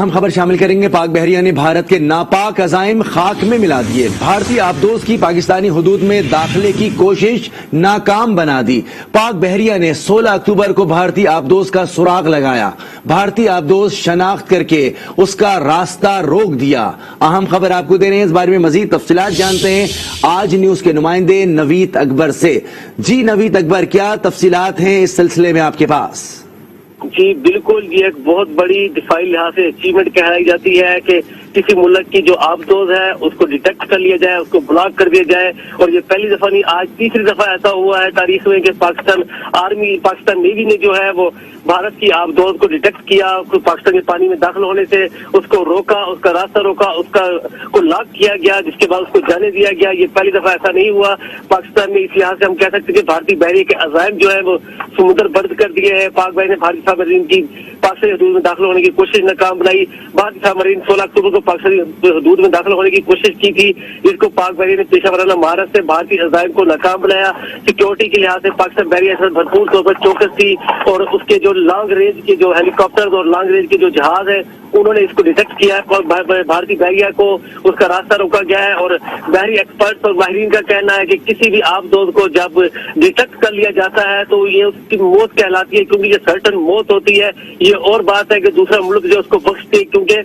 हम खबर शामिल करेंगे। पाक बहरिया ने भारत के नापाक अज़ाइम खाक में मिला दिए। भारतीय आबदोज की पाकिस्तानी हुदूद में दाखिले की कोशिश नाकाम बना दी। पाक बहरिया ने 16 अक्टूबर को भारतीय आबदोज का सुराग लगाया। भारतीय आबदोज शनाख्त करके उसका रास्ता रोक दिया। अहम खबर आपको दे रहे हैं, इस बारे में मजीद तफसीलात जानते हैं आज न्यूज के नुमाइंदे नवीद अकबर से। जी नवीद अकबर, क्या तफसीलात हैं इस सिलसिले में आपके पास? जी बिल्कुल, ये एक बहुत बड़ी दिफाई लिहाज से अचीवमेंट कहलाई जाती है कि किसी मुल्क की जो आबदोज है उसको डिटेक्ट कर लिया जाए, उसको ब्लॉक कर दिया जाए। और ये पहली दफा नहीं, आज तीसरी दफा ऐसा हुआ है तारीख में कि पाकिस्तान आर्मी, पाकिस्तान नेवी ने जो है वो भारत की आबदोज को डिटेक्ट किया, उसको पाकिस्तान के पानी में दाखिल होने से उसको रोका, उसका रास्ता रोका, उसका को लॉक किया गया, जिसके बाद उसको जाने दिया गया। ये पहली दफा ऐसा नहीं हुआ पाकिस्तान में। इस लिहाज से हम कह सकते हैं कि भारतीय बहरिया के अज़ाइम जो है वो समुद्र बंद कर दिए हैं। पाक बहरिया ने भारतीय सामरीन की पाकिस्तानी हदूद में दाखिल होने की कोशिश नाकाम बनाई। भारतीय सामरीन 16 अक्टूबर को पाकिस्तानी हदूद में दाखिल होने की कोशिश की थी, जिसको पाक बहरिया ने पेशा वराना महारत से भारतीय अज़ाइम को नाकाम बनाया। सिक्योरिटी के लिहाज से पाकिस्तान बहरिया भरपूर तौर पर चौकस थी और उसके जो लॉन्ग रेंज के जो हेलीकॉप्टर और लॉन्ग रेंज के जो जहाज है उन्होंने इसको डिटेक्ट किया है और भारतीय बहरिया को उसका रास्ता रोका गया है। और बहरी एक्सपर्ट्स और माहिरीन का कहना है कि किसी भी आबदोज को जब डिटेक्ट कर लिया जाता है तो ये उसकी मौत कहलाती है, क्योंकि ये सर्टन मौत होती है। ये और बात है कि दूसरा मुल्क जो उसको बख्शती, क्योंकि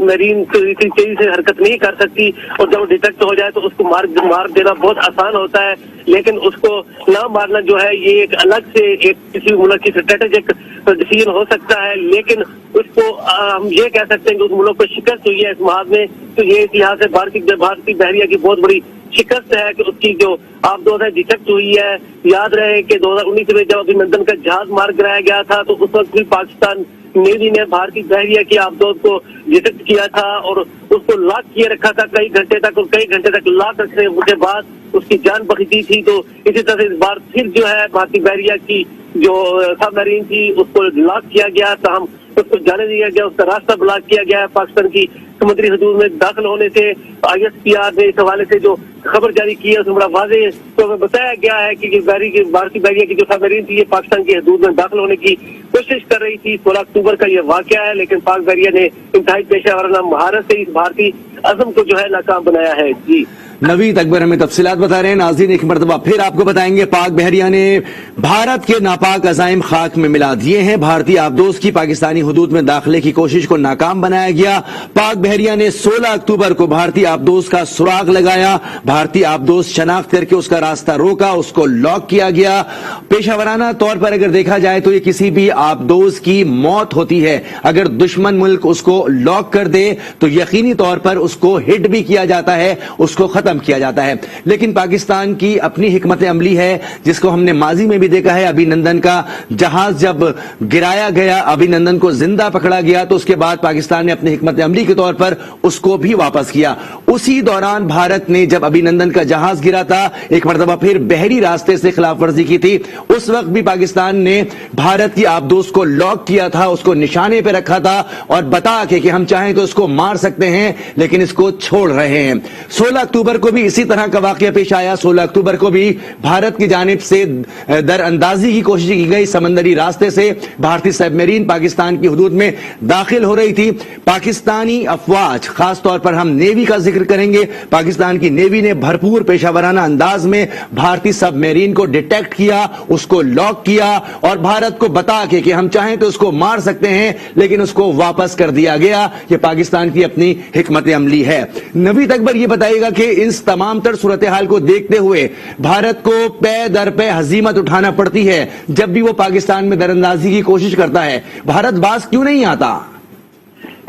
मरीन इतनी तेजी से हरकत नहीं कर सकती और जब डिटेक्ट हो जाए तो उसको मार देना बहुत आसान होता है। लेकिन उसको ना मारना जो है ये एक अलग से एक किसी मुल्क की स्ट्रेटेजिक डिसीजन हो सकता है। लेकिन उसको हम ये कह सकते हैं कि उस मुल्क को शिकस्त हुई है इस महाज में, तो ये इतिहास है भारतीय बहरिया की बहुत बड़ी शिकस्त है कि उसकी जो आबदोज है डिटेक्ट हुई है। याद रहे कि 2019 में जब अभिनंदन का जहाज मार गिराया गया था तो उस वक्त भी पाकिस्तान नेवी ने भारतीय बहरिया की आबदोज को डिटेक्ट किया था और उसको लॉक किए रखा था कई घंटे तक, और कई घंटे तक लॉक रखने के बाद उसकी जान बख्शी थी। तो इसी तरह से इस बार फिर जो है भारतीय बहरिया की जो सबमरीन थी उसको लॉक किया गया, तमाम उसको जाने दिया गया, उसका रास्ता ब्लॉक किया गया है। पाकिस्तान की समुद्री हदूद में दाखिल होने से ISPR ने इस हवाले से जो खबर जारी की है उसमें बड़ा वाज़ेह तो बताया गया है कि भारतीय बहरिया की जो सबमरीन थी ये पाकिस्तान की हदूद में दाखिल होने की कोशिश कर रही थी। 16 अक्टूबर का ये वाकया है, लेकिन पाक बहरिया ने इंतहाई पेशा वराना महारत से इस भारतीय अज़म को जो है नाकाम बनाया है। जी नवीद अकबर हमें तफसीलात बता रहे हैं। नाज़रीन, एक मरतबा फिर आपको बताएंगे, पाक बहरिया ने भारत के नापाक अज़ाइम खाक में मिला दिए हैं। भारतीय आबदोज की पाकिस्तानी हुदूद में दाखिले की कोशिश को नाकाम बनाया गया। पाक बहरिया ने 16 अक्टूबर को भारतीय आबदोज का सुराग लगाया। भारतीय आबदोज शनाख्त करके उसका रास्ता रोका, उसको लॉक किया गया। पेशावराना तौर पर अगर देखा जाए तो ये किसी भी आबदोज की मौत होती है। अगर दुश्मन मुल्क उसको लॉक कर दे तो यकीनी तौर पर उसको हिट भी किया जाता है, उसको खत्म किया जाता है। लेकिन पाकिस्तान की अपनी हिकमत अमली है, जिसको हमने माजी में भी देखा है। अभिनंदन का जहाज जब गिराया गया, अभिनंदन को जिंदा पकड़ा गया, तो उसके बाद पाकिस्तान ने अपनी हिकमत अमली के तौर पर उसको भी वापस किया। उसी दौरान भारत ने जब अभिनंदन का जहाज गिरा था, एक मरतबा फिर बहरी रास्ते से खिलाफ वर्जी की थी। उस वक्त भी पाकिस्तान ने भारत की आबदोज को लॉक किया था, उसको निशाने पर रखा था और बता के कि हम चाहें तो इसको मार सकते हैं लेकिन इसको छोड़ रहे हैं। 16 अक्टूबर को भी इसी तरह का वाकया पेश आया। 16 अक्टूबर को भी भारत की जानिब से दरअंदाजी की कोशिश की गई। समंदरी रास्ते से भारतीय सबमरीन पाकिस्तान की हुदूद में दाखिल हो रही थी। पाकिस्तानी अफवाज, खासतौर पर हम नेवी का जिक्र करेंगे, पाकिस्तान की नेवी ने भरपूर पेशावराना अंदाज में भारतीय सबमरीन को डिटेक्ट किया, उसको लॉक किया और भारत को बता के कि हम चाहें तो उसको मार सकते हैं लेकिन उसको वापस कर दिया गया। यह पाकिस्तान की अपनी हिकमत अमली है। नवीद अकबर, ये बताइएगा कि इस तमाम तर सूरत हाल को देखते हुए भारत को पे दर पे हजीमत उठाना पड़ती है जब भी वो पाकिस्तान में दरअंदाजी की कोशिश करता है, भारत बाज क्यों नहीं आता?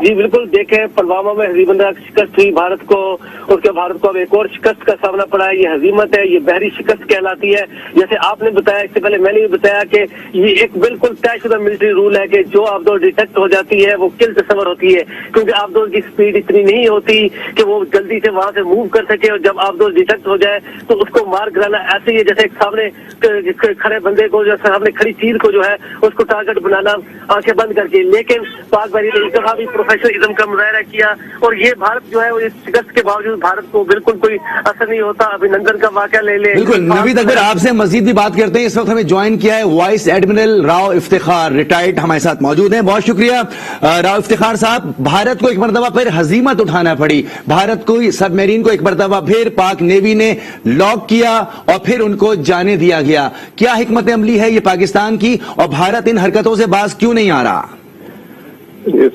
जी बिल्कुल, देखें पुलवामा में हजीमत शिकस्त हुई भारत को, उसके भारत को अब एक और शिकस्त का सामना पड़ा है। ये हजीमत है, ये बहरी शिकस्त कहलाती है। जैसे आपने बताया, इससे पहले मैंने भी बताया कि ये एक बिल्कुल तयशुदा मिलिट्री रूल है कि जो आबदोज डिटेक्ट हो जाती है वो किल तस्वर होती है, क्योंकि आबदोज की स्पीड इतनी नहीं होती कि वो जल्दी से वहां से मूव कर सके। और जब आबदोज डिटेक्ट हो जाए तो उसको मार गिराना ऐसे ही है जैसे एक सामने खड़े बंदे को, जैसे सामने खड़ी चील को जो है उसको टारगेट बनाना आंखें बंद करके। लेकिन पाक बहरिया ने इस दफा भी प्रोफेशनलिज्म کا مظاہرہ کیا, اور یہ بھارت جو ہے وہ اس شکست کے باوجود بھارت کو بالکل کوئی اثر نہیں ہوتا. ابھینندن کا واقعہ لے لیں. بالکل نوید اکبر, آپ سے مزید بھی بات کرتے ہیں. اس وقت ہمیں جوائن کیا ہے vice admiral Rao Iftikhar, retired, ہمارے ساتھ موجود ہیں. بہت شکریہ راؤ افتخار صاحب. بھارت کو ایک مرتبہ پھر ہزیمت اٹھانا پڑی, بھارت کو سب میرین کو ایک مرتبہ پھر پاک نیوی نے لاک کیا اور پھر ان کو جانے دیا گیا. کیا حکمت عملی ہے یہ پاکستان کی, اور بھارت ان حرکتوں سے باز کیوں نہیں آ رہا؟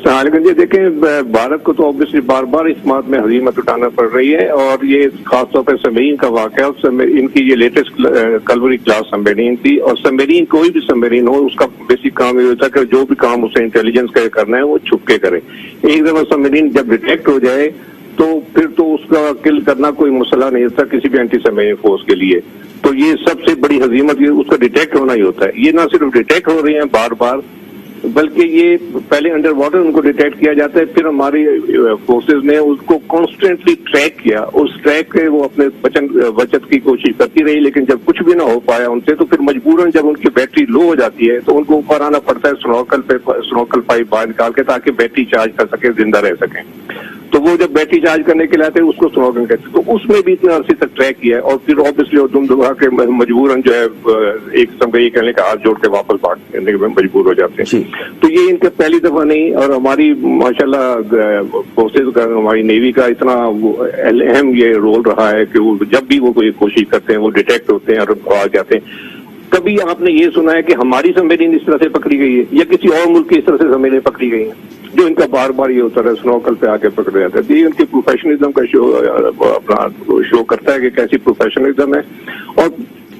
سہارگنج جی دیکھیں, بھارت کو تو اوبیسلی بار بار اس بات میں ہزیمت اٹھانا پڑ رہی ہے, اور یہ خاص طور پر سبمرین کا واقعہ, ان کی یہ لیٹسٹ کلوری کلاس سبمرین تھی, اور سبمرین کوئی بھی سبمرین ہو اس کا بیسک کام یہ ہوتا ہے کہ جو بھی کام اسے انٹیلیجنس کا کرنا ہے وہ چھپ کے کرے. ایک دفعہ سبمرین جب ڈیٹیکٹ ہو جائے تو پھر تو اس کا کل کرنا کوئی مسئلہ نہیں ہوتا کسی بھی اینٹی سبمرین فورس کے لیے. تو یہ سب سے بڑی ہزیمت اس کا ڈیٹیکٹ ہونا ہی ہوتا ہے. یہ نہ صرف ڈیٹیکٹ ہو رہی ہیں بار بار, بلکہ یہ پہلے انڈر واٹر ان کو ڈیٹیکٹ کیا جاتا ہے, پھر ہماری فورسز نے اس کو کانسٹنٹلی ٹریک کیا. اس ٹریک کے وہ اپنے بچت کی کوشش کرتی رہی, لیکن جب کچھ بھی نہ ہو پایا ان سے تو پھر مجبوراً جب ان کی بیٹری لو ہو جاتی ہے تو ان کو اوپر آنا پڑتا ہے سنوکل پائپ باہر نکال کے, تاکہ بیٹری چارج کر سکے, زندہ رہ سکیں. تو وہ جب بیٹری چارج کرنے کے لیے آتے ہیں اس کو سنوکل کہتے ہیں. تو اس میں بھی اتنے عرصے تک ٹریک کیا ہے, اور پھر آبویسلی وہ دم دبا کے مجبوراً جو ہے ایک قسم کا یہ کہنے کا ہاتھ جوڑ کے واپس بھاگنے میں مجبور ہو جاتے ہیں. تو یہ ان کا پہلی دفعہ نہیں, اور ہماری ماشاءاللہ فورسز کا, ہماری نیوی کا اتنا اہم یہ رول رہا ہے کہ وہ جب بھی وہ کوئی کوشش کرتے ہیں وہ ڈیٹیکٹ ہوتے ہیں اور بھاگ جاتے ہیں. کبھی آپ نے یہ سنا ہے کہ ہماری سبمرین اس طرح سے پکڑی گئی ہے یا کسی اور ملک کی اس طرح سے سبمرین پکڑی گئی ہیں؟ جو ان کا بار بار یہ ہوتا ہے سنوکل پہ آ کے پکڑ جاتا ہے. یہ ان کی پروفیشنلزم کا اپنا شو کرتا ہے کہ کیسی پروفیشنلزم ہے. اور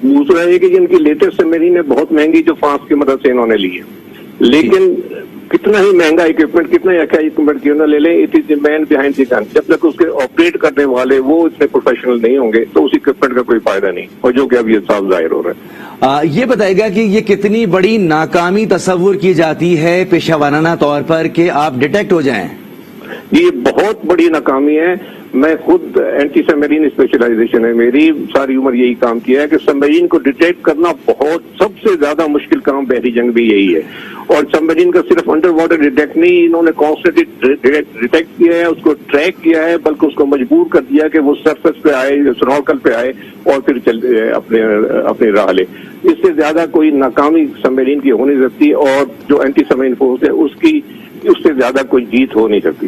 دوسرا یہ کہ ان کی لیٹسٹ سبمرین ہے بہت مہنگی, جو فرانس کی مدد سے انہوں نے لی ہے, لیکن کتنا ہی مہنگا اکوپمنٹ, کتنا ہی اچھا اکوپمنٹ کیوں نہ لے لیں, it is the main behind the گن. جب تک اس کے آپریٹ کرنے والے وہ اتنے پروفیشنل نہیں ہوں گے تو اس اکوپمنٹ کا کوئی فائدہ نہیں, اور جو کہ اب یہ صاف ظاہر ہو رہا ہے. یہ بتائے گا کہ یہ کتنی بڑی ناکامی تصور کی جاتی ہے پیشہ ورانہ طور پر کہ آپ ڈیٹیکٹ ہو جائیں؟ یہ بہت بڑی ناکامی ہے. میں خود اینٹی سبمرین اسپیشلائزیشن ہے میری, ساری عمر یہی کام کیا ہے کہ سبمرین کو ڈیٹیکٹ کرنا بہت سب سے زیادہ مشکل کام بحری جنگ بھی یہی ہے. اور سبمرین کا صرف انڈر واٹر ڈیٹیکٹ نہیں, انہوں نے کانسٹنٹلی ڈیٹیکٹ کیا ہے, اس کو ٹریک کیا ہے, بلکہ اس کو مجبور کر دیا کہ وہ سرفس پہ آئے, سنوکل پہ آئے اور پھر اپنی راہ لے. اس سے زیادہ کوئی ناکامی سبمرین کی ہو نہیں سکتی, اور جو اینٹی سبمرین فورس ہے اس سے زیادہ کوئی جیت ہو نہیں سکتی.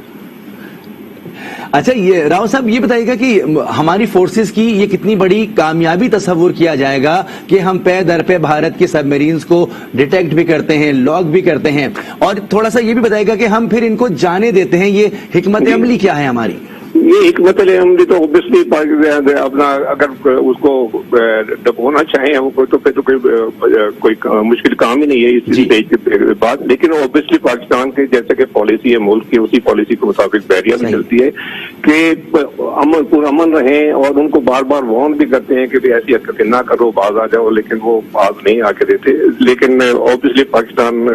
اچھا, یہ راؤ صاحب یہ بتائیے گا کہ ہماری فورسز کی یہ کتنی بڑی کامیابی تصور کیا جائے گا کہ ہم پے در پہ بھارت کے سبمرینز کو ڈیٹیکٹ بھی کرتے ہیں, لاک بھی کرتے ہیں, اور تھوڑا سا یہ بھی بتائیے گا کہ ہم پھر ان کو جانے دیتے ہیں, یہ حکمت عملی کیا ہے ہماری؟ یہ حکمت عملی تو اوبیسلی اپنا اگر اس کو دبونا چاہیں تو پھر تو کوئی مشکل کام ہی نہیں ہے اس اسٹیج کے بعد. لیکن اوبیسلی پاکستان کے جیسے کہ پالیسی ہے ملک کی, اسی پالیسی کے مطابق بحریہ میں چلتی ہے کہ پرامن رہیں, اور ان کو بار بار وارن بھی کرتے ہیں کہ ایسی حرکتیں نہ کرو, باز آ جاؤ, لیکن وہ باز نہیں آ کے دیتے. لیکن اوبیسلی پاکستان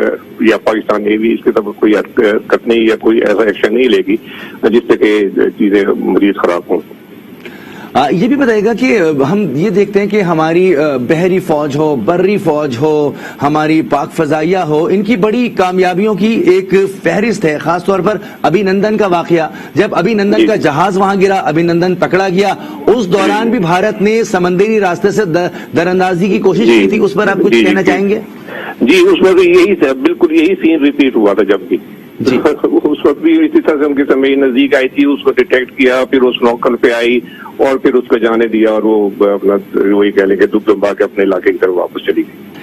یا پاکستان نیوی اس کی طرف کوئی حرکت نہیں یا کوئی ایسا ایکشن نہیں لے گی جس سے کہ چیزیں مزید خراب ہوں. یہ بھی بتائے گا کہ ہم یہ دیکھتے ہیں کہ ہماری بحری فوج ہو, بری فوج ہو, ہماری پاک فضائیہ ہو, ان کی بڑی کامیابیوں کی ایک فہرست ہے, خاص طور پر ابھینندن کا واقعہ. جب ابھینندن کا جہاز وہاں گرا, ابھینندن پکڑا گیا, اس دوران بھی بھارت نے سمندری راستے سے دراندازی کی کوشش کی تھی, اس پر آپ کچھ کہنا چاہیں گے؟ جی, اس میں تو یہی بالکل یہی سین ریپیٹ ہوا تھا. جب بھی اس وقت بھی اسی طرح سے ان کی سبمرین نزدیک آئی تھی, اس کو ڈیٹیکٹ کیا, پھر اس نوکل پہ آئی اور پھر اس کو جانے دیا, اور وہ اپنا وہی کہہ لیں کہ دب دبا کے اپنے علاقے کی طرف واپس چلی گئی.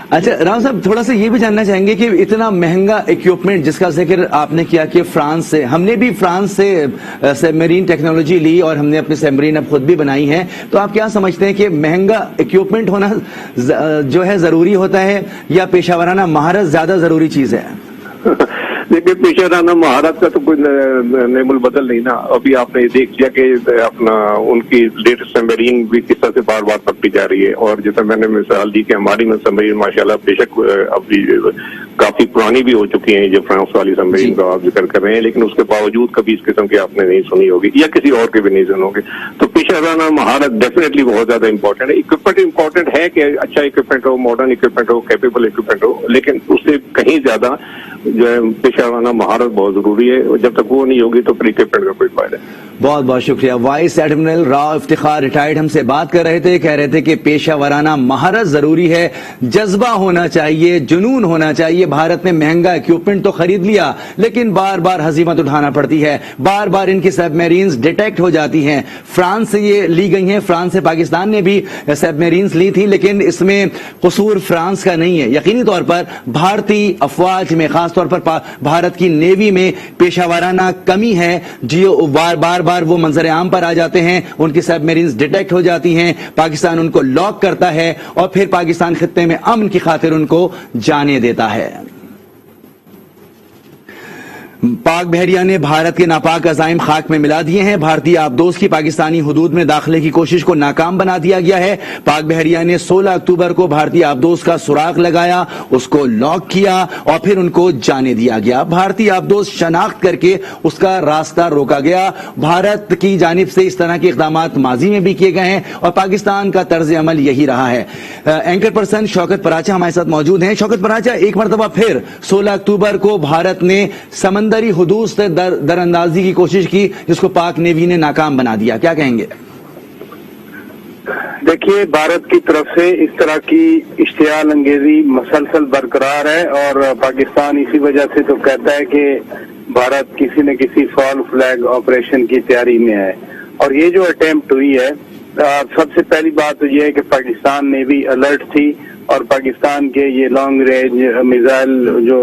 اچھا راؤ صاحب, تھوڑا سا یہ بھی جاننا چاہیں گے کہ اتنا مہنگا اکوپمنٹ جس کا ذکر آپ نے کیا کہ فرانس سے, ہم نے بھی فرانس سے سبمرین ٹیکنالوجی لی اور ہم نے اپنی سبمرین اب خود بھی بنائی ہے, تو آپ کیا سمجھتے ہیں کہ مہنگا اکوپمنٹ ہونا جو ہے ضروری ہوتا ہے یا پیشہ ورانہ مہارت زیادہ ضروری چیز ہے؟ دیکھیے, پیشہ ورانہ مہارت کا تو کوئی نعم البدل نہیں نا. ابھی آپ نے دیکھ لیا کہ اپنا ان کی لیٹسٹ سبمرین بھی کس طرح سے بار بار پکڑی جا رہی ہے, اور جیسے میں نے مثال دی کہ ہماری سبمرین ماشاءاللہ بے شک ابھی کافی پرانی بھی ہو چکی ہیں, جو فرانس والی سبمرین کا آپ ذکر کر رہے ہیں, لیکن اس کے باوجود کبھی اس قسم کی آپ نے نہیں سنی ہوگی یا کسی اور کے بھی نہیں سنو گے. تو پیشہ ورانہ مہارت ڈیفینیٹلی بہت زیادہ امپورٹنٹ ہے. اکوپمنٹ امپورٹنٹ ہے کہ اچھا اکوپمنٹ ہو, ماڈرن اکوپمنٹ ہو, کیپیبل اکوپمنٹ ہو, لیکن اس سے کہیں زیادہ جو ہے پیشہ पेशा वराना महारत बहुत जरूरी है, और जब तक वो नहीं होगी तो फिर इक्विपमेंट का कोई फायदा नहीं। बहुत बहुत शुक्रिया। Vice admiral Rao Iftikhar retired हमसे बात कर रहे थे, कह रहे थे कि पेशा वराना महारत जरूरी है, जज्बा होना चाहिए, जुनून होना चाहिए। भारत ने महंगा इक्विपमेंट तो खरीद लिया, लेकिन बार बार हजीमत उठाना पड़ती है, बार बार इनकी सबमरीन्स डिटेक्ट हो जाती हैं। फ्रांस से ये ली गई हैं, फ्रांस से पाकिस्तान ने भी सबमरीन्स ली थी, लेकिन इसमें कसूर फ्रांस का नहीं है। यकीनी तौर पर भारतीय अफवाज में, खासतौर पर भारत की नेवी में पेशा वराना कमी है, जो बार बार वो मंजर आम पर आ जाते हैं, उनकी सबमरीन्स डिटेक्ट हो जाती हैं, पाकिस्तान उनको लॉक करता है और फिर पाकिस्तान खित्ते में अमन की खातिर उनको जाने देता है। पाक बहरिया ने भारत के नापाक अजाइम खाक में मिला दिए हैं। भारतीय आबदोज की पाकिस्तानी हुदूद में दाखिले की कोशिश को नाकाम बना दिया गया है। पाक बहरिया ने 16 अक्टूबर को भारतीय आबदोज का सुराग लगाया, उसको लॉक किया और फिर उनको जाने दिया गया। भारतीय आबदोज शनाख्त करके उसका रास्ता रोका गया। भारत की जानिब से इस तरह के इक़दामात माजी में भी किए गए हैं और पाकिस्तान का तर्ज अमल यही रहा है। एंकर पर्सन शौकत पराचा हमारे साथ मौजूद हैं। शौकत पराचा, एक मरतबा फिर 16 अक्टूबर को भारत ने समंदरी हुदूद से दरअंदाजी की कोशिश की, जिसको पाक नेवी ने नाकाम बना दिया, क्या कहेंगे? देखिए, भारत की तरफ से इस तरह की इश्तियाल अंगेजी मसलसल बरकरार है और पाकिस्तान इसी वजह से तो कहता है कि भारत किसी न किसी फॉल फ्लैग ऑपरेशन की तैयारी में है। और ये जो अटेम्प्ट हुई है, सबसे पहली बात तो ये है कि पाकिस्तान नेवी अलर्ट थी और पाकिस्तान के ये लॉन्ग रेंज मिसाइल जो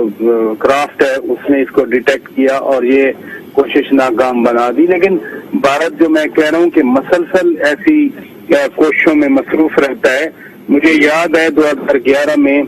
क्राफ्ट है उसने इसको डिटेक्ट किया और ये कोशिश नाकाम बना दी। लेकिन भारत, जो मैं कह रहा हूँ कि मसलसल ऐसी कोशिशों में मसरूफ रहता है। मुझे याद है 2011 में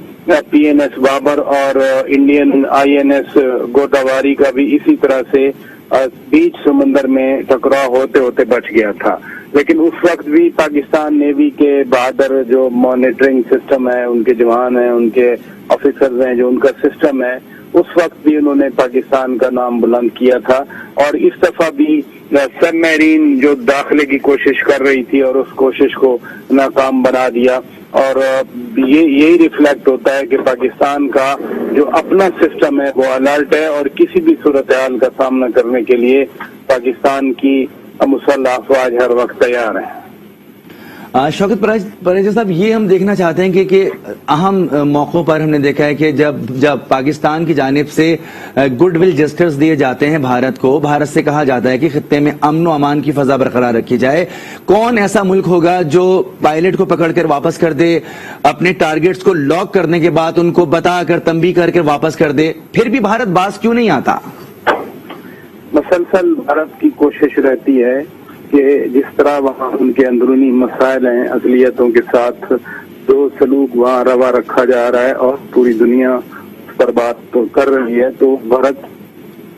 PNS बाबर और इंडियन INS गोदावरी का भी इसी तरह से बीच समंदर में टकराव होते होते बच गया था। लेकिन उस वक्त भी पाकिस्तान नेवी के बहादुर जो मॉनिटरिंग सिस्टम है, उनके जवान हैं, उनके ऑफिसर्स हैं, जो उनका सिस्टम है, उस वक्त भी उन्होंने पाकिस्तान का नाम बुलंद किया था। और इस दफा भी सबमरीन जो दाखिले की कोशिश कर रही थी और उस कोशिश को नाकाम बना दिया। और यही रिफ्लेक्ट होता है कि पाकिस्तान का जो अपना सिस्टम है वो अलर्ट है और किसी भी सूरत हाल का सामना करने के लिए पाकिस्तान की मुसल्लह अफवाज हर वक्त तैयार है। शौकत पराचा साहब, ये हम देखना चाहते हैं कि अहम मौक़ों पर हमने देखा है कि जब पाकिस्तान की जानिब से गुडविल जेस्चर्स दिए जाते हैं भारत को, भारत से कहा जाता है कि खित्ते में अमन व अमान की फजा बरकरार रखी जाए, कौन ऐसा मुल्क होगा जो पायलट को पकड़कर वापस कर दे, अपने टारगेट्स को लॉक करने के बाद उनको बताकर तंबीह करके वापस कर दे? फिर भी भारत बाज क्यों नहीं आता? मसलसल भारत की कोशिश रहती है कि जिस तरह वहाँ उनके अंदरूनी मसाइल हैं, अक़लियतों के साथ जो सलूक वहाँ रवा रखा जा रहा है और पूरी दुनिया उस पर बात तो कर रही है, तो भारत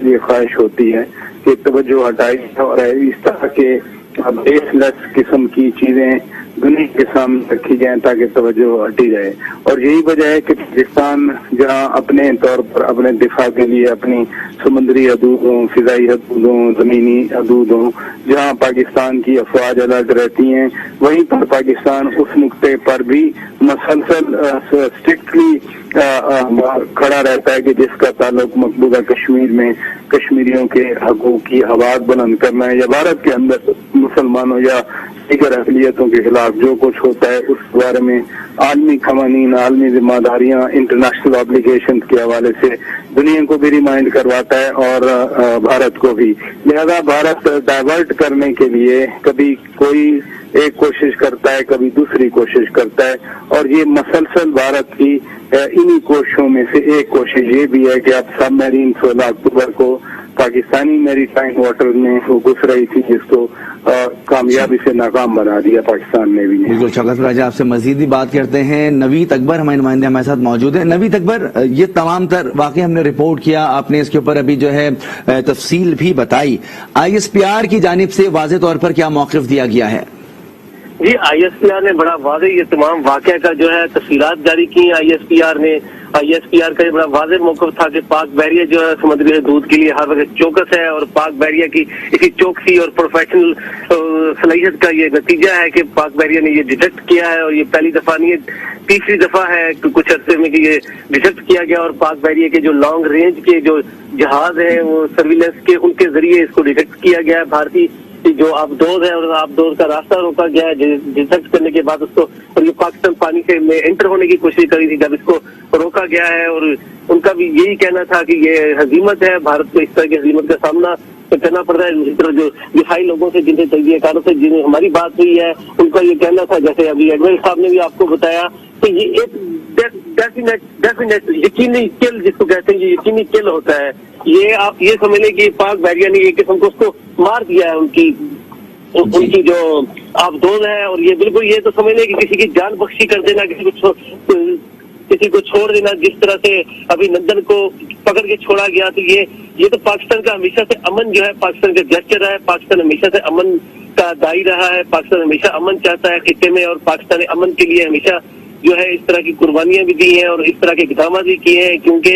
ये ख्वाहिश होती है कि तवज्जो हटाई और इस तरह के बेसलेस किस्म की चीजें दुनिया के सामने रखी जाए ताकि तवज्जो हटी जाए। और यही वजह है कि पाकिस्तान जहाँ अपने तौर पर अपने दिफा के लिए अपनी समुद्री हदूदों, फिजाई हदूदों, जमीनी हदूदों, जहाँ पाकिस्तान की अफवाज अलर्ट रहती हैं, वहीं पर पाकिस्तान उस नुक्ते पर भी मसलसल स्ट्रिक्टली खड़ा रहता है कि जिसका ताल्लुक मकबूजा कश्मीर में कश्मीरियों के हकूक की आवाज बुलंद करना है, या भारत के अंदर मुसलमानों या दीगर अक़लियतों के खिलाफ जो कुछ होता है उस बारे में आलमी क़वानीन, आलमी जिम्मेदारियां, इंटरनेशनल ऑब्लिगेशन के हवाले से दुनिया को भी रिमाइंड करवाता है और भारत को भी। लिहाजा भारत डाइवर्ट करने के लिए कभी कोई एक कोशिश करता है, कभी दूसरी कोशिश करता है, और ये मसलसल भारत की इन्हीं कोशिशों में से एक कोशिश ये भी है कि अब सबमरीन 16 अक्टूबर को पाकिस्तानी मैरीटाइम वाटर में वो घुस रही थी, जिसको कामयाबी से नाकाम बना दिया पाकिस्तान ने भी। बिल्कुल शौकत पराचा, आपसे मजीद भी बात करते हैं। नवीद अकबर हमारे नुमाइंदे हमारे साथ मौजूद है। नवीद अकबर, ये तमाम तर वाकई हमने रिपोर्ट किया, आपने इसके ऊपर अभी जो है तफसील भी बताई। ISPR की जानिब से वाज़ेह तौर पर क्या मौक़िफ़ दिया गया है? जी, ISPR ने बड़ा वाज़ेह ये तमाम वाक़या का जो है तफसीलात जारी की ISPR ने, ISPR का ये बड़ा वाज़ेह मौक़िफ़ था कि पाक बहरिया जो है समुद्री हदूद के लिए हर वक्त चौकस है, और पाक बहरिया की इसी चौकसी और प्रोफेशनल सलाहियत का ये नतीजा है कि पाक बहरिया ने ये डिटेक्ट किया है, और ये पहली दफा नहीं है, तीसरी दफा है कुछ अरसे में कि ये डिटेक्ट किया गया, और पाक बहरिया के जो लॉन्ग रेंज के जो जहाज हैं वो सर्विलेंस के उनके जरिए इसको डिटेक्ट किया गया है। भारतीय जो आबदोज है और आबदोज का रास्ता रोका गया है डिटेक्ट करने के बाद उसको, और ये पाकिस्तान पानी से में एंटर होने की कोशिश करी थी, जब इसको रोका गया है। और उनका भी यही कहना था कि ये हजीमत है, भारत को इस तरह की हजीमत का सामना करना पड़ रहा है। इसी तरह जो दिहाई लोगों से जिनसे तजज़ियाकारों से जिन्हें हमारी बात हुई है उनका ये कहना था, जैसे अभी एडमिरल साहब ने भी आपको बताया, तो ये एक डेफिनेट यकीनी किल जिसको कहते हैं, ये यकीनी किल होता है। ये आप ये समझ लें कि पाक बहरिया ने एक किस्म को उसको मार दिया है, उनकी जो आबदोज है। और ये बिल्कुल ये तो समझ लें कि किसी की जान बख्शी कर देना, किसी को छोड़ देना, जिस तरह से अभिनंदन को पकड़ के छोड़ा गया, तो ये तो पाकिस्तान का हमेशा से अमन जो है, पाकिस्तान का गेस्चर रहा है, पाकिस्तान हमेशा से अमन का दाई रहा है, पाकिस्तान हमेशा अमन चाहता है खित्ते में, और पाकिस्तान ने अमन के लिए हमेशा जो है इस तरह की कुर्बानियां भी दी हैं और इस तरह के इक़दाम भी किए हैं, क्योंकि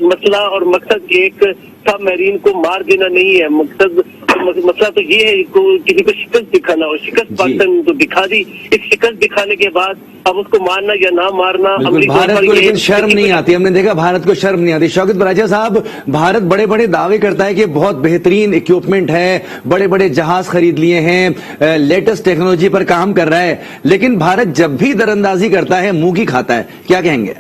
मसला और मकसद एक सब मैरीन को मार देना नहीं है। मसला तो ये है किसी को शिकस्त दिखाना, और शिकस्त पाकिस्तान तो दिखा दी। इस शिकस्त दिखाने के बाद अब उसको मारना या ना मारना, भारत को लेकिन शर्म नहीं आती। हमने देखा भारत को शर्म नहीं आती। शौकत बराजा साहब, भारत बड़े बड़े दावे करता है कि बहुत बेहतरीन इक्विपमेंट है, बड़े बड़े जहाज खरीद लिए हैं, लेटेस्ट टेक्नोलॉजी पर काम कर रहा है, लेकिन भारत जब भी दरअंदाजी करता है मुंह की खाता है। क्या कहेंगे?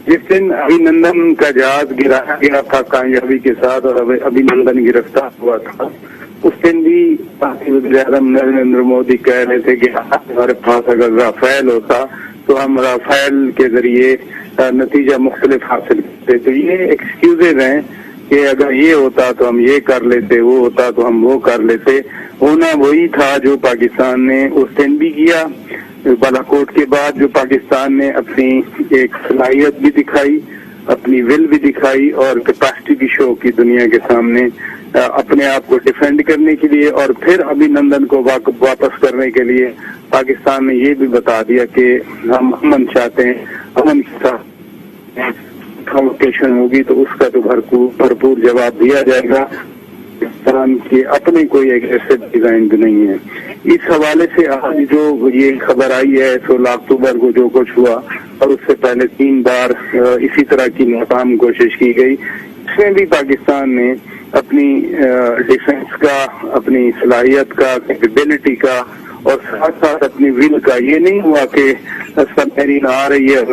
जिस दिन अभिनंदन का जहाज गिराया गया था कामयाबी के साथ और अभिनंदन गिरफ्तार हुआ था, उस दिन भी नरेंद्र मोदी कह रहे थे कि हमारे पास अगर राफेल होता तो हम राफेल के जरिए नतीजा मुख्तलिफ हासिल करते। तो ये एक्सक्यूजेज हैं कि अगर ये होता तो हम ये कर लेते, वो होता तो हम वो कर लेते। होना वही था जो पाकिस्तान ने उस दिन भी किया। बालाकोट के बाद जो पाकिस्तान ने अपनी एक सलाहियत भी दिखाई, अपनी विल भी दिखाई और कैपेसिटी भी शो की दुनिया के सामने अपने आप को डिफेंड करने के लिए, और फिर अभिनंदन को वापस करने के लिए पाकिस्तान ने ये भी बता दिया कि हम अमन चाहते हैं, अमन के साथ प्रोवोकेशन होगी तो उसका तो भरपूर जवाब दिया जाएगा। पाकिस्तान के अपने कोई एग्रेसिव डिजाइन भी नहीं है। इस हवाले से आज जो ये खबर आई है 16 अक्टूबर को जो कुछ हुआ, और उससे पहले 3 बार इसी तरह की नाकाम कोशिश की गई, इसमें भी पाकिस्तान ने अपनी डिफेंस का, अपनी सलाहियत का, कैपेबिलिटी का और साथ साथ अपनी विल का, ये नहीं हुआ कि सबमरीन आ रही है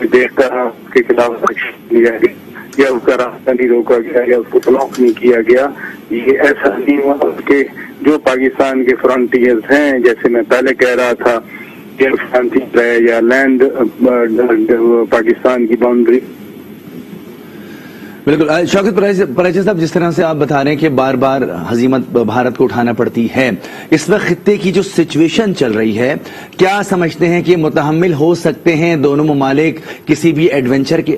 देखकर के खिलाफ लिया गया या उसका रास्ता नहीं रोका गया या उसको ब्लॉक नहीं किया गया। ये ऐसा नहीं हुआ कि जो पाकिस्तान के फ्रंटियर्स हैं, जैसे मैं पहले कह रहा था, एयर फ्रंटियर है या लैंड पाकिस्तान की बाउंड्री। बिल्कुल शौकत पराजा साहब, जिस तरह से आप बता रहे हैं कि बार बार हजीमत भारत को उठाना पड़ती है, इस वक्त खित्ते की जो सिचुएशन चल रही है, क्या समझते हैं कि मुतहम्मिल हो सकते हैं दोनों ममालिक किसी भी एडवेंचर के?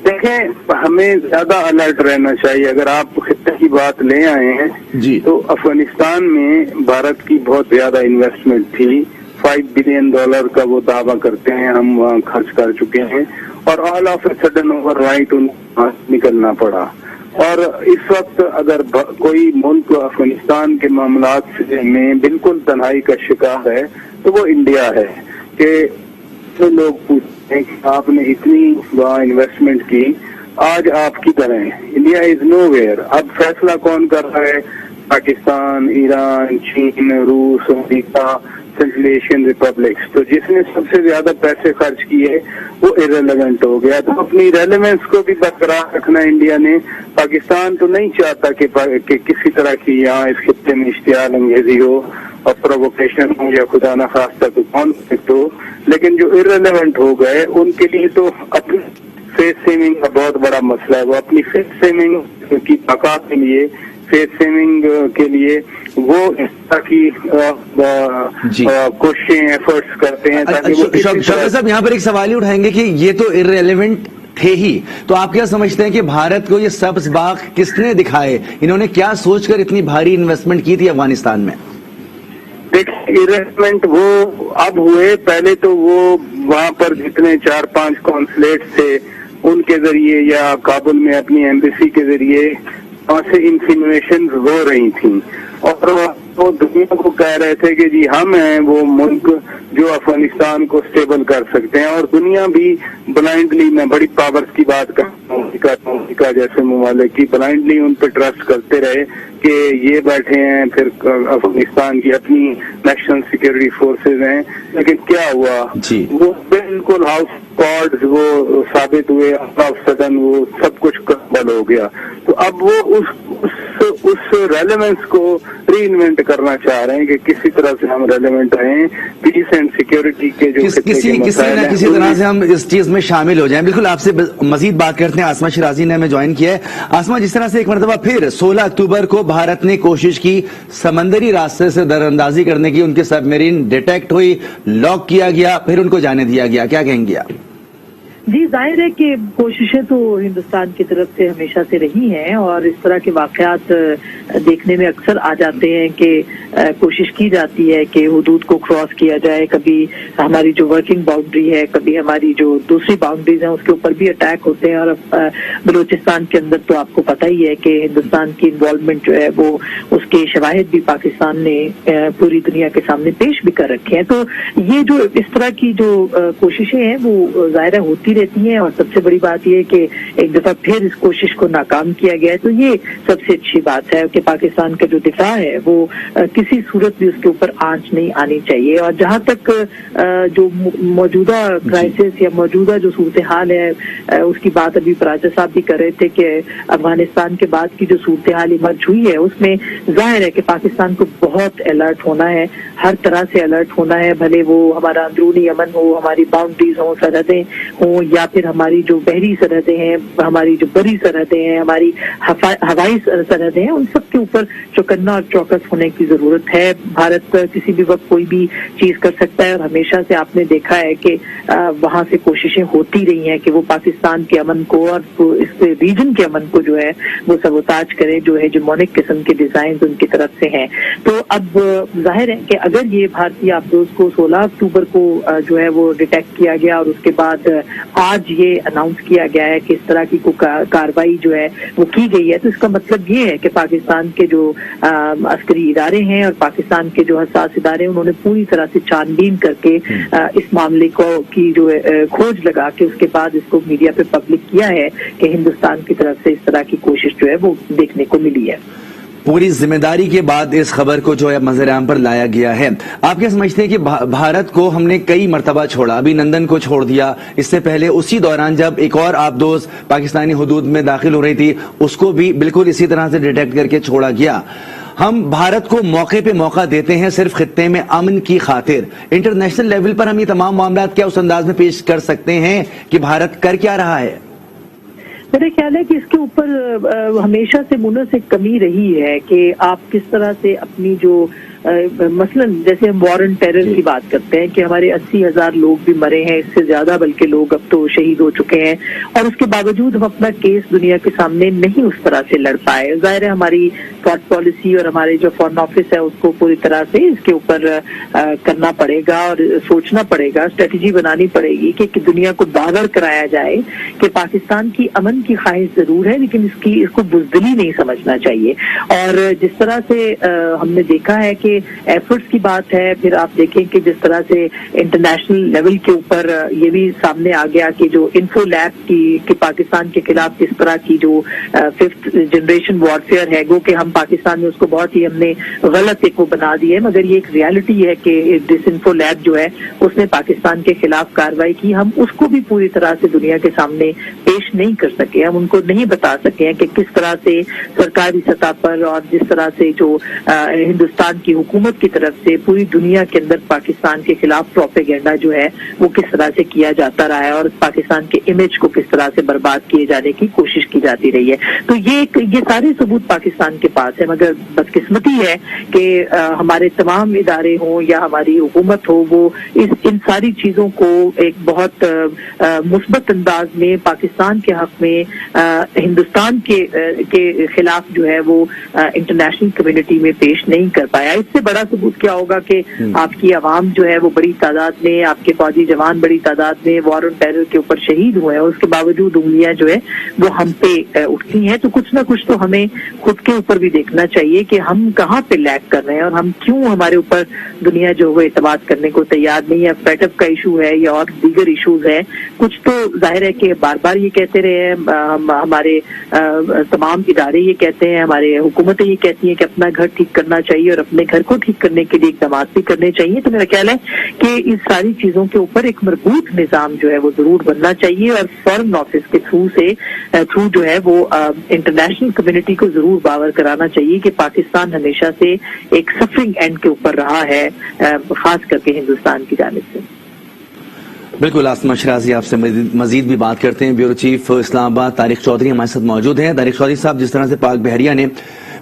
देखें, हमें ज्यादा अलर्ट रहना चाहिए। अगर आप खित्ते की बात ले आए हैं जी, तो अफगानिस्तान में भारत की बहुत ज्यादा इन्वेस्टमेंट थी। $5 बिलियन का वो दावा करते हैं हम वहाँ खर्च कर चुके हैं, और all of a sudden overnight उनको निकलना पड़ा। और इस वक्त अगर कोई मुल्क अफगानिस्तान के मामलात में बिल्कुल तन्हाई का शिकार है तो वो इंडिया है। कि तो लोग पूछते हैं कि आपने इतनी वहाँ इन्वेस्टमेंट की, आज आप किधर हैं? India is nowhere. अब फैसला कौन कर रहा है? पाकिस्तान, ईरान, चीन, रूस, अमेरिका, सेंट्रल एशियन रिपब्लिक्स। तो जिसने सबसे ज्यादा पैसे खर्च किए वो इरेलेवेंट हो गया। तो अपनी रेलेवेंस को भी बरकरार रखना इंडिया ने। पाकिस्तान तो नहीं चाहता कि किसी तरह की यहाँ इस खित्ते में इश्तियाल अंगेजी हो और प्रोवोकेशन हो या खुदा न खास्ता तो कॉन्फ्लिक्ट हो, लेकिन जो इरेलेवेंट हो गए उनके लिए तो अपनी फेस सेविंग का बहुत बड़ा मसला है। वो अपनी फेस सेविंग की बका के लिए, फेस सेविंग के लिए वो इस तरह की कोशिशें, एफर्ट्स करते हैं ताकि वो। शौकत साहब, यहाँ पर एक सवाल ही उठाएंगे कि ये तो इररेलेवेंट थे ही, तो आप क्या समझते हैं कि भारत को ये सब्ज बाग किसने दिखाए? इन्होंने क्या सोचकर इतनी भारी इन्वेस्टमेंट की थी अफगानिस्तान में? देखिए, इरेंजमेंट वो अब हुए, पहले तो वो वहाँ पर जितने 4-5 कॉन्सुलेट थे उनके जरिए या काबुल में अपनी एम्बेसी के जरिए वहाँ से इंसिनुएशन हो रही थी और वो दुनिया को कह रहे थे कि जी हम हैं वो मुल्क जो अफगानिस्तान को स्टेबल कर सकते हैं, और दुनिया भी ब्लाइंडली, मैं बड़ी पावर्स की बात कर रहा हूँ, अमेरिका जैसे ममालिक की, ब्लाइंडली उन पर ट्रस्ट करते रहे कि ये बैठे हैं, फिर अफगानिस्तान की अपनी नेशनल सिक्योरिटी फोर्सेज हैं। लेकिन क्या हुआ, वो बिल्कुल हाउस कॉर्ड्स वो साबित हुए, ऑफ सडन वो सब कुछ कबल हो गया। तो अब वो उस रेलेवेंस को री-इन्वेंट करना चाह रहे हैं कि किसी तरह से हम रेलेवेंट रहें, पीस एंड सिक्योरिटी के जो किसी न किसी तरह से हम इस चीज में शामिल हो जाएं। बिल्कुल, आपसे मजीद बात करते हैं। आसमा शिराजी ने हमें ज्वाइन किया है। आसमा, जिस तरह से एक मरतबा फिर 16 अक्टूबर को भारत ने कोशिश की समंदरी रास्ते से दरअंदाजी करने की, उनकी सबमरीन डिटेक्ट हुई, लॉक किया गया, फिर उनको जाने दिया गया, क्या कहेंगे आप? जी, जाहिर है कि कोशिशें तो हिंदुस्तान की तरफ से हमेशा से रही हैं और इस तरह के वाकयात देखने में अक्सर आ जाते हैं कि कोशिश की जाती है कि हुदूद को क्रॉस किया जाए। कभी हमारी जो वर्किंग बाउंड्री है, कभी हमारी जो दूसरी बाउंड्रीज हैं उसके ऊपर भी अटैक होते हैं। और अब बलूचिस्तान के अंदर तो आपको पता ही है कि हिंदुस्तान की इन्वॉल्वमेंट जो है वो उसके शवाहिद भी पाकिस्तान ने पूरी दुनिया के सामने पेश भी कर रखे हैं। तो ये जो इस तरह की जो कोशिशें हैं वो जाहिर होती रहती हैं और सबसे बड़ी बात यह है कि एक दफा फिर इस कोशिश को नाकाम किया गया है। तो ये सबसे अच्छी बात है कि पाकिस्तान का जो दिफा है वो किसी सूरत भी उसके ऊपर आंच नहीं आनी चाहिए। और जहां तक जो मौजूदा क्राइसिस या मौजूदा जो सूरत हाल है उसकी बात अभी पराजा साहब भी कर रहे थे कि अफगानिस्तान के बाद की जो सूरत हाल इमर्ज हुई है उसमें जाहिर है कि पाकिस्तान को बहुत अलर्ट होना है, हर तरह से अलर्ट होना है। भले वो हमारा अंदरूनी अमन हो, हमारी बाउंड्रीज हो, सरहदें हों, या फिर हमारी जो बहरी सरहदें हैं, हमारी जो बड़ी सरहदें हैं, हमारी हवाई सरहदें हैं, उन सब के ऊपर चौकन्ना और चौकस होने की जरूरत है। भारत किसी भी वक्त कोई भी चीज कर सकता है और हमेशा से आपने देखा है कि वहां से कोशिशें होती रही हैं कि वो पाकिस्तान के अमन को और इस रीजन के अमन को जो है वो सबोताज करें, जो है हेजेमोनिक किस्म के डिजाइन उनकी तरफ से हैं। तो अब जाहिर है कि अगर ये भारतीय आबदोज को 16 अक्टूबर को जो है वो डिटेक्ट किया गया और उसके बाद आज ये अनाउंस किया गया है कि इस तरह की कार्रवाई जो है वो की गई है, तो इसका मतलब ये है कि पाकिस्तान के जो अस्करी इदारे हैं और पाकिस्तान के जो हसास इदारे हैं उन्होंने पूरी तरह से छानबीन करके इस मामले को की जो खोज लगा के उसके बाद इसको मीडिया पे पब्लिक किया है कि हिंदुस्तान की तरफ से इस तरह की कोशिश जो है वो देखने को मिली है। पूरी जिम्मेदारी के बाद इस खबर को जो है मंजर-ए-आम पर लाया गया है। आप क्या समझते हैं कि भारत को हमने कई मर्तबा छोड़ा, अभिनंदन को छोड़ दिया, इससे पहले उसी दौरान जब एक और आबदोज पाकिस्तानी हुदूद में दाखिल हो रही थी उसको भी बिल्कुल इसी तरह से डिटेक्ट करके छोड़ा गया। हम भारत को मौके पे मौका देते हैं सिर्फ खित्ते में अमन की खातिर। इंटरनेशनल लेवल पर हम ये तमाम मामला क्या उस अंदाज में पेश कर सकते हैं कि भारत कर क्या रहा है? मेरा ख्याल है कि इसके ऊपर हमेशा से मुनसिब कमी रही है कि आप किस तरह से अपनी जो मसलन जैसे हम वॉर एंड टेरर की बात करते हैं कि हमारे 80,000 लोग भी मरे हैं, इससे ज्यादा बल्कि लोग अब तो शहीद हो चुके हैं और उसके बावजूद हम अपना केस दुनिया के सामने नहीं उस तरह से लड़ पाए। जाहिर है हमारी फॉरेन पॉलिसी और हमारे जो फॉरेन ऑफिस है उसको पूरी तरह से इसके ऊपर करना पड़ेगा और सोचना पड़ेगा, स्ट्रेटेजी बनानी पड़ेगी कि दुनिया को बावर कराया जाए कि पाकिस्तान की अमन की ख्वाहिश जरूर है लेकिन इसको बुज़दिली नहीं समझना चाहिए। और जिस तरह से हमने देखा है कि एफर्ट्स की बात है, फिर आप देखें कि जिस तरह से इंटरनेशनल लेवल के ऊपर ये भी सामने आ गया कि जो इन्फो लैब की पाकिस्तान के खिलाफ किस तरह की जो 5th जनरेशन वॉरफेयर है वो कि हम पाकिस्तान में उसको बहुत ही हमने गलत एक वो बना दी है, मगर ये एक रियलिटी है कि दिस इन्फो लैब जो है उसने पाकिस्तान के खिलाफ कार्रवाई की। हम उसको भी पूरी तरह से दुनिया के सामने पेश नहीं कर सके, हम उनको नहीं बता सके हैं कि किस तरह से सरकारी सतह पर और जिस तरह से जो हिंदुस्तान की हुकूमत की तरफ से पूरी दुनिया के अंदर पाकिस्तान के खिलाफ प्रोपेगेंडा जो है वो किस तरह से किया जाता रहा है और पाकिस्तान के इमेज को किस तरह से बर्बाद किए जाने की कोशिश की जाती रही है। तो ये सारे सबूत पाकिस्तान के पास है, मगर बदकिस्मती है कि हमारे तमाम इदारे हों या हमारी हुकूमत हो वो इन सारी चीजों को एक बहुत मुस्बत अंदाज में पाकिस्तान के हक में हिंदुस्तान के खिलाफ जो है वो इंटरनेशनल कम्युनिटी में पेश नहीं कर पाया। इस इससे बड़ा सबूत क्या होगा कि आपकी आवाम जो है वो बड़ी तादाद में, आपके फौजी जवान बड़ी तादाद में वॉर ऑन टेरर के ऊपर शहीद हुए हैं, उसके बावजूद उंगलियां जो है वो हम पे उठती हैं। तो कुछ ना कुछ तो हमें खुद के ऊपर भी देखना चाहिए कि हम कहाँ पे लैग कर रहे हैं और हम क्यों, हमारे ऊपर दुनिया जो है एतमाद करने को तैयार नहीं है। फेटअप का इशू है या और दीगर इशूज है, कुछ तो जाहिर है कि बार बार ये कहते रहे हैं, हमारे तमाम इदारे ये कहते हैं, हमारे हुकूमतें ये कहती हैं कि अपना घर ठीक करना चाहिए और अपने घर को ठीक करने के लिए इक़दाम भी करने चाहिए। तो मेरा ख्याल है कि इस सारी चीजों के ऊपर एक मजबूत निजाम जो है वो जरूर बनना चाहिए और फॉरेन ऑफिस के थ्रू जो है वो इंटरनेशनल कम्युनिटी को जरूर बावर कराना चाहिए कि पाकिस्तान हमेशा से एक सफरिंग एंड के ऊपर रहा है, खास करके हिंदुस्तान की जानिब से। बिल्कुल, आसमा शराजी आपसे मजीद भी बात करते हैं। ब्यूरो चीफ इस्लामाबाद तारिक चौधरी हमारे साथ मौजूद हैं। तारिक चौधरी साहब, जिस तरह से पाक बहरिया ने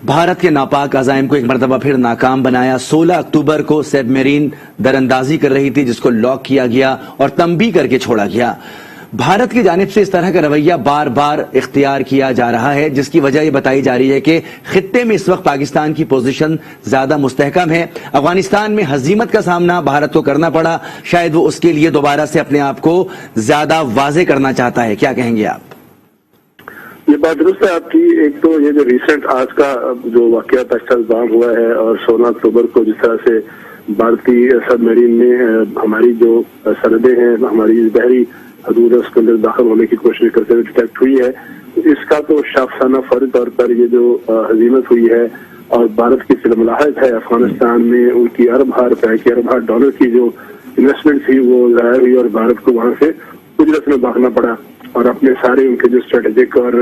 भारत के नापाक अज़ाइम को एक मरतबा फिर नाकाम बनाया, 16 अक्टूबर को सबमरीन दरअंदाजी कर रही थी जिसको लॉक किया गया और तंबी करके छोड़ा गया। भारत की जानिब से इस तरह का रवैया बार बार इख्तियार किया जा रहा है, जिसकी वजह ये बताई जा रही है कि खित्ते में इस वक्त पाकिस्तान की पोजीशन ज्यादा मुस्तहकम है। अफगानिस्तान में हजीमत का सामना भारत को करना पड़ा, शायद वो उसके लिए दोबारा से अपने आप को ज्यादा वाज़े करना चाहता है। क्या कहेंगे आप? ये बात दुरुस्त है आपकी। एक तो ये जो रिसेंट आज का जो वाकया तख्ताबाम हुआ है और 16 अक्टूबर को जिस तरह से भारतीय सबमरीन में हमारी जो सरहदें हैं, हमारी बहरी हदूद है, उसके अंदर दाखिल होने की कोशिश करते हुए डिटेक्ट हुई है, इसका तो शाफसाना फौरी तौर पर ये जो हजीमत हुई है और भारत की फिल्मलाहत है अफगानिस्तान में, उनकी अरब हार डॉलर की जो इन्वेस्टमेंट थी वो जाहिर हुई और भारत को वहां से उजरत में भागना पड़ा और अपने सारे उनके जो स्ट्रेटेजिक और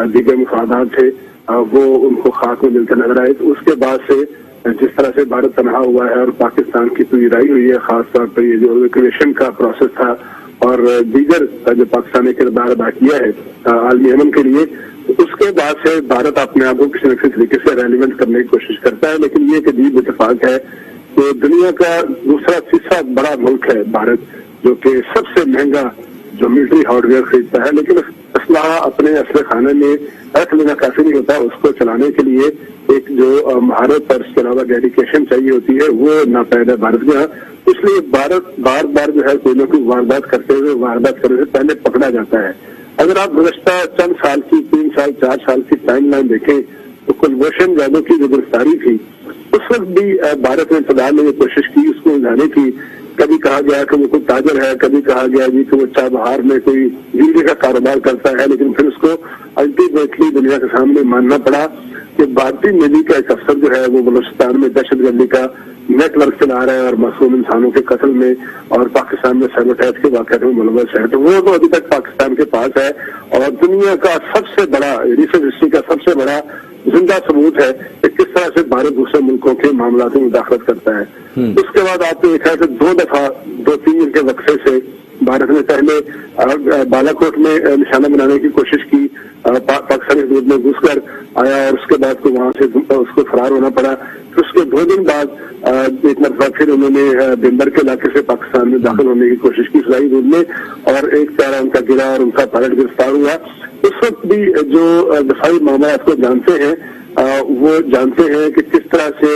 दीगर मुफादात थे वो उनको खाक में मिलते नजर आए। तो उसके बाद से जिस तरह से भारत तनहा हुआ है और पाकिस्तान की तुराई हुई है, खासतौर पर ये जो इवैक्यूएशन का प्रोसेस था और दीगर जो पाकिस्तान ने किरदार अदा किया है आलमी अमन के लिए, उसके बाद से भारत अपने आप को किसी न किसी तरीके से रेलिवेंट करने की कोशिश करता है। लेकिन ये एक अजीब इत्तेफाक है कि दुनिया का दूसरा तीसरा बड़ा मुल्क है भारत, जो कि सबसे महंगा जो मिलिट्री हार्डवेयर खरीदता है, लेकिन असलहा अपने असले खाने में रख लेना काफी नहीं होता। उसको चलाने के लिए एक जो महारत और इसके अलावा डेडिकेशन चाहिए होती है, वो नापैद है भारत में। इसलिए भारत बार बार जो है कोई न कोई वारदात करते हुए, वारदात करने से पहले पकड़ा जाता है। अगर आप गुज़श्ता चंद साल की 3 साल 4 साल की टाइमलाइन देखें तो कुलभूषण जाधव की जो गिरफ्तारी थी उस वक्त भी भारत ने इब्तदा में ये कोशिश की उसको उलझाने की। कभी कहा गया कि वो कोई ताजर है, कभी कहा गया जी कि वो चाबहार में कोई बिजली का कारोबार करता है, लेकिन फिर उसको अल्टीमेटली दुनिया के सामने मानना पड़ा कि भारतीय नेवी का एक अफसर जो है वो बलूचिस्तान में दहशतगर्दी का नेटवर्क चला रहा है और मासूम इंसानों के कत्ल में और पाकिस्तान में सैबोटेज के वाक़यात में मुलव्वस है। तो वो तो अभी तक पाकिस्तान के पास है और दुनिया का सबसे बड़ा रिसर्च हिस्ट्री का सबसे बड़ा जिंदा सबूत है कि किस तरह से भारत दूसरे मुल्कों के मामलात में मुदाखलत करता है। उसके बाद आपने देखा है कि 2 दफा 2-3 दिन के वक्फे से भारत ने पहले बालाकोट में निशाना बनाने की कोशिश की, पाकिस्तानी हदूद में घुसकर आया और उसके बाद को वहां से उसको फरार होना पड़ा। फिर उसके 2 दिन बाद एक मरतबा फिर उन्होंने बिंबर के इलाके से पाकिस्तान में दाखिल होने की कोशिश की फलाई हदूद में और एक प्यारा उनका गिरा और उनका पायलट गिरफ्तार हुआ। उस वक्त भी जो दफाई मामला आपको जानते हैं, वो जानते हैं कि किस तरह से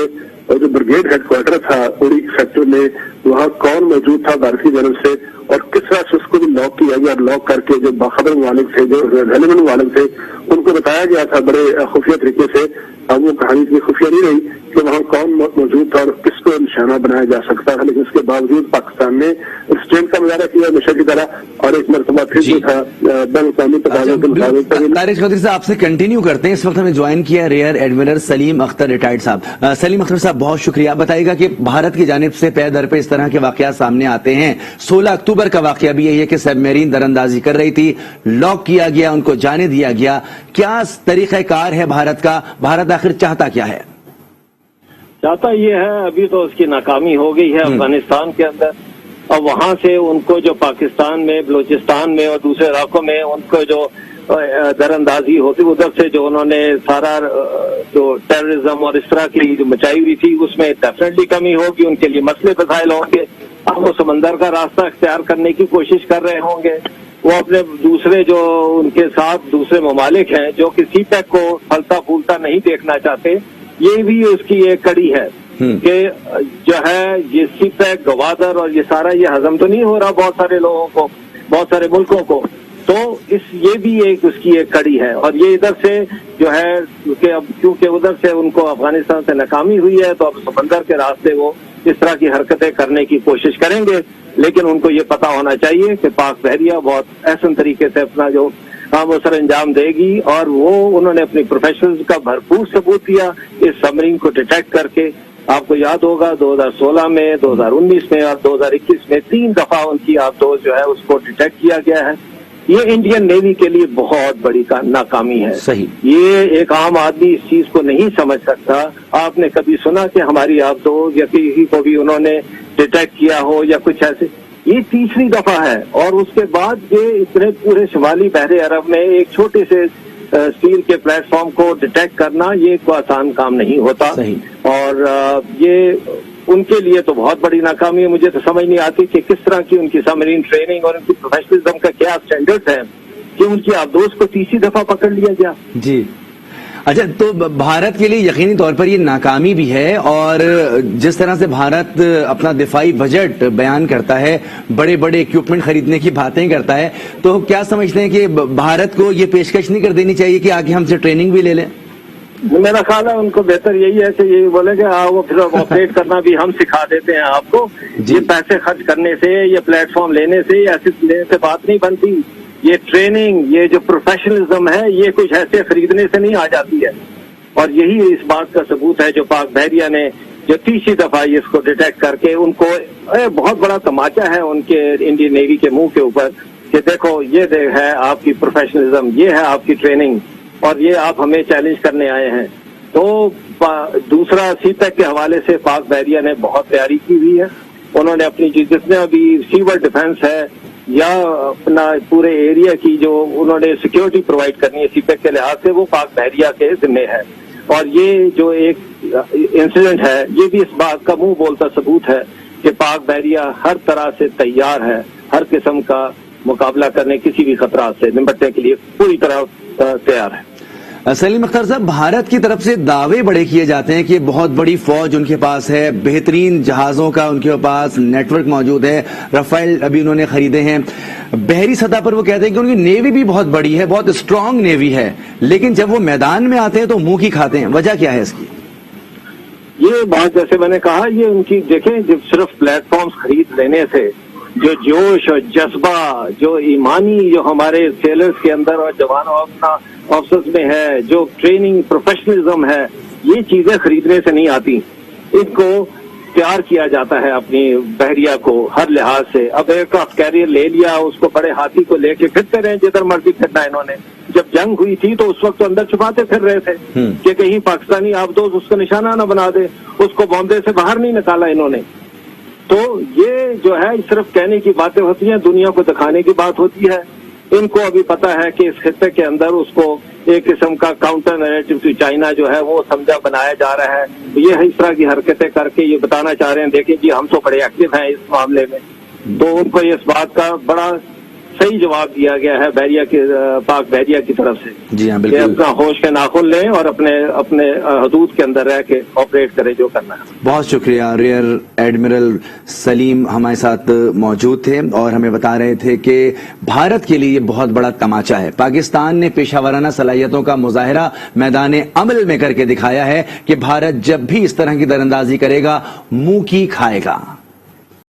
जो ब्रिगेड हेडक्वार्टर था उड़ी सेक्टर में, वहाँ कौन मौजूद था भारत की जानब से और किस तरह से उसको भी लॉक किया गया और लॉक करके जो बाखबर मालिक थे, जो रेलेवेंट मालिक थे, उनको बताया गया था बड़े खुफिया तरीके से। अब वो कहानी इतनी खुफिया नहीं रही कि वहाँ कौन मौजूद था और किसको निशाना बनाया जा सकता था, लेकिन उसके बावजूद पाकिस्तान ने स्ट्रेंथ का मुजाहरा किया हमेशा की तरह और एक मरतबा फिर जो था बैन-ए-अक़वामी तकाज़ों के मुताबिक। तारिक चौधरी साहब आपसे कंटिन्यू करते हैं। इस वक्त हमें ज्वाइन किया rear admiral Salim Akhtar retired साहब। सलीम अख्तर साहब, बहुत शुक्रिया। बताइएगा कि भारत की जानिब से पे दर पे इस तरह के वाकयात सामने आते हैं। 16 अक्टूबर का वाकया भी यही है कि सबमरीन दरअंदाजी कर रही थी, लॉक किया गया, उनको जाने दिया गया। क्या तरीक़ाकार है भारत का? भारत आखिर चाहता क्या है? चाहता ये है, अभी तो उसकी नाकामी हो गई है अफगानिस्तान के अंदर, और वहां से उनको जो पाकिस्तान में, बलूचिस्तान में और दूसरे इलाकों में उनको जो दरअंदाजी होती, उधर से जो उन्होंने सारा जो टेररिज्म और इस तरह की जो मचाई हुई थी उसमें डेफिनेटली कमी होगी, उनके लिए मसले मसाइल होंगे। अब वो समंदर का रास्ता अख्तियार करने की कोशिश कर रहे होंगे। وہ اپنے دوسرے جو ان کے ساتھ دوسرے ممالک ہیں جو کہ سی پیک کو پھلتا پھولتا نہیں دیکھنا چاہتے، یہ بھی اس کی ایک کڑی ہے کہ جو ہے یہ سی پیک گوادر اور یہ سارا یہ ہضم تو نہیں ہو رہا بہت سارے لوگوں کو، بہت سارے ملکوں کو، تو یہ بھی ایک اس کی ایک کڑی ہے۔ اور یہ ادھر سے جو ہے کہ اب کیونکہ ادھر سے ان کو افغانستان سے ناکامی ہوئی ہے تو اب سمندر کے راستے وہ اس طرح کی حرکتیں کرنے کی کوشش کریں گے، لیکن ان کو یہ پتا ہونا چاہیے کہ پاک بحریہ بہت احسن طریقے سے اپنا جو کام وہ سر انجام دے گی، اور وہ انہوں نے اپنی پروفیشنلز کا بھرپور ثبوت دیا اس سبمرین کو ڈیٹیکٹ کر کے۔ آپ کو یاد ہوگا 2016 میں، 2019 میں اور 2021 میں 3 دفعہ ان کی آبدوز جو ہے اس کو ڈیٹیکٹ کیا گیا ہے۔ یہ انڈین نیوی کے لیے بہت بڑی ناکامی ہے۔ صحیح، یہ ایک عام آدمی اس چیز کو نہیں سمجھ سکتا۔ آپ نے کبھی سنا کہ ہماری آبدوز یا کسی کو بھی انہوں نے ڈیٹیکٹ کیا ہو یا کچھ ایسے؟ یہ تیسری دفعہ ہے، اور اس کے بعد یہ اتنے پورے شمالی بحر عرب میں ایک چھوٹے سے اسٹیل کے پلیٹ فارم کو ڈیٹیکٹ کرنا یہ کوئی آسان کام نہیں ہوتا۔ صحیح، اور یہ ان کے لیے تو بہت بڑی ناکامی ہے۔ مجھے تو سمجھ نہیں آتی کہ کس طرح کی ان کی سبمرین ٹریننگ اور ان کی پروفیشنلزم کا کیا اسٹینڈرڈ ہے کہ ان کی آبدوز کو تیسری دفعہ پکڑ لیا گیا۔ جی اچھا، تو بھارت کے لیے یقینی طور پر یہ ناکامی بھی ہے، اور جس طرح سے بھارت اپنا دفاعی بجٹ بیان کرتا ہے، بڑے بڑے اکوپمنٹ خریدنے کی باتیں کرتا ہے، تو کیا سمجھتے ہیں کہ بھارت کو یہ پیشکش نہیں کر دینی چاہیے کہ آگے ہم سے ٹریننگ بھی لے لیں؟ میرا خیال ہے ان کو بہتر یہی ہے کہ یہی بولے کہ وہ پھر آپریٹ کرنا بھی ہم سکھا دیتے ہیں آپ کو۔ یہ پیسے خرچ کرنے سے، یہ پلیٹ فارم لینے سے، ایسے لینے سے بات نہیں بنتی۔ یہ ٹریننگ، یہ جو پروفیشنلزم ہے، یہ کچھ ایسے خریدنے سے نہیں آ جاتی ہے، اور یہی اس بات کا ثبوت ہے جو پاک بحریہ نے جو تیسری دفعہ اس کو ڈیٹیکٹ کر کے ان کو بہت بڑا تماچا ہے ان کے انڈین نیوی کے منہ کے اوپر کہ دیکھو یہ ہے آپ کی پروفیشنلزم، یہ ہے آپ کی ٹریننگ، اور یہ آپ ہمیں چیلنج کرنے آئے ہیں۔ تو دوسرا سی پیک کے حوالے سے پاک بحریہ نے بہت تیاری کی ہوئی ہے۔ انہوں نے اپنی جتنے ابھی سیور ڈیفنس ہے یا اپنا پورے ایریا کی جو انہوں نے سیکیورٹی پرووائڈ کرنی ہے سی پیک کے لحاظ سے، وہ پاک بحریہ کے ذمہ ہے۔ اور یہ جو ایک انسیڈنٹ ہے یہ بھی اس بات کا منہ بولتا ثبوت ہے کہ پاک بحریہ ہر طرح سے تیار ہے، ہر قسم کا مقابلہ کرنے، کسی بھی خطرات سے نمٹنے کے لیے پوری طرح تیار ہے۔ سلیم اختر صاحب، بھارت کی طرف سے دعوے بڑے کیے جاتے ہیں کہ بہت بڑی فوج ان کے پاس ہے، بہترین جہازوں کا ان کے پاس نیٹ ورک موجود ہے، رافیل ابھی انہوں نے خریدے ہیں۔ بحری سطح پر وہ کہتے ہیں کہ ان کی نیوی بھی بہت بڑی ہے، بہت اسٹرانگ نیوی ہے، لیکن جب وہ میدان میں آتے ہیں تو منہ کی کھاتے ہیں۔ وجہ کیا ہے اس کی؟ یہ بات جیسے میں نے کہا، یہ ان کی دیکھیں، جب صرف پلیٹ فارمز خرید لینے سے جو جوش اور جذبہ، جو ایمانی جو ہمارے سیلرز کے اندر اور جوانوں اپنا آفسرز میں ہے، جو ٹریننگ پروفیشنلزم ہے، یہ چیزیں خریدنے سے نہیں آتی۔ ان کو تیار کیا جاتا ہے اپنی بحریہ کو ہر لحاظ سے۔ اب ایئر کرافٹ کیریئر لے لیا، اس کو بڑے ہاتھی کو لے کے پھرتے رہے جدھر مرضی پھرنا انہوں نے۔ جب جنگ ہوئی تھی تو اس وقت تو اندر چھپاتے پھر رہے تھے کہ کہیں پاکستانی آبدوز اس کو نشانہ نہ بنا دے، اس کو بامبے سے باہر نہیں نکالا انہوں نے۔ تو یہ جو ہے صرف کہنے کی باتیں ہوتی ہیں، دنیا کو دکھانے کی بات ہوتی ہے۔ ان کو ابھی پتا ہے کہ اس خطے کے اندر اس کو ایک قسم کا کاؤنٹر نیریٹو ٹو چائنا جو ہے وہ سمجھا بنایا جا رہا ہے۔ یہ اس طرح کی حرکتیں کر کے یہ بتانا چاہ رہے ہیں دیکھیں جی ہم تو بڑے ایکٹیو ہیں اس معاملے میں۔ تو ان کو اس بات کا بڑا صحیح جواب دیا گیا ہے بحریہ کے، پاک بحریہ کی طرف سے، جی ہاں کہ بالکل، اپنا ہوش کے ناخن لیں اور اپنے حدود کے اندر رہ کے آپریٹ کریں جو کرنا ہے۔ بہت شکریہ۔ ریئر ایڈمرل سلیم ہمارے ساتھ موجود تھے اور ہمیں بتا رہے تھے کہ بھارت کے لیے یہ بہت بڑا تماچا ہے۔ پاکستان نے پیشہ ورانہ صلاحیتوں کا مظاہرہ میدان عمل میں کر کے دکھایا ہے کہ بھارت جب بھی اس طرح کی دراندازی کرے گا منہ کی کھائے گا۔